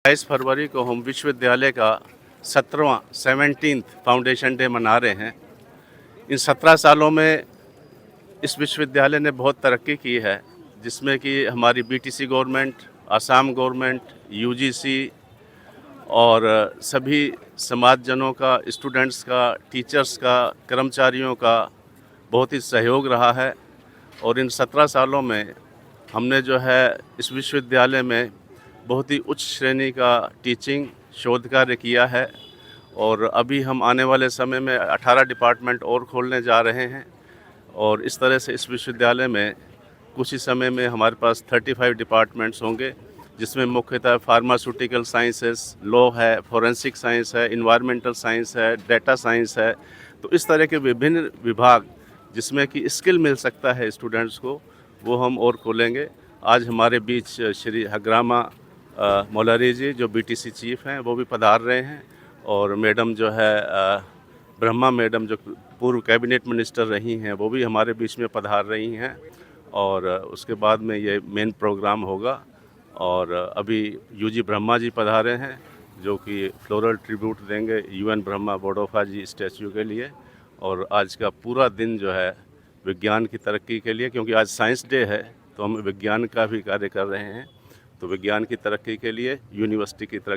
22 फरवरी को हम विश्वविद्यालय का 17वां 17th फाउंडेशन डे मना रहे हैं। इन 17 सालों में इस विश्वविद्यालय ने बहुत तरक्की की है, जिसमें कि हमारी BTC government, Assam government, UGC और सभी समाजजनों का, स्टूडेंट्स का, टीचर्स का, कर्मचारियों का बहुत ही सहयोग रहा है। और इन 17 सालों में हमने जो है इस विश्वविद्यालय में बहुत ही उच्च श्रेणी का टीचिंग शोध कार्य किया है। और अभी हम आने वाले समय में 18 डिपार्टमेंट और खोलने जा रहे हैं। और इस तरह से इस विश्वविद्यालय में कुछ ही समय में हमारे पास 35 डिपार्टमेंट्स होंगे, जिसमें मुख्यतः फार्मास्यूटिकल साइंसेस, लॉ है, फोरेंसिक साइंस है, इन्वायरमेंटल साइंस है, डेटा साइंस है। तो इस तरह के विभिन्न विभाग जिसमें कि स्किल मिल सकता है स्टूडेंट्स को, वो हम और खोलेंगे। आज हमारे बीच श्री हग्रामा मौलारी जी, जो बीटीसी चीफ हैं, वो भी पधार रहे हैं। और मैडम जो है ब्रह्मा मैडम, जो पूर्व कैबिनेट मिनिस्टर रही हैं, वो भी हमारे बीच में पधार रही हैं। और उसके बाद में ये मेन प्रोग्राम होगा। और अभी यूजी ब्रह्मा जी पधारे हैं, जो कि फ्लोरल ट्रिब्यूट देंगे यूएन ब्रह्मा बोडोफा जी स्टैचू के लिए। और आज का पूरा दिन जो है विज्ञान की तरक्की के लिए, क्योंकि आज साइंस डे है, तो हम विज्ञान का भी कार्य कर रहे हैं। तो विज्ञान की तरक्की के लिए, यूनिवर्सिटी की तरक्की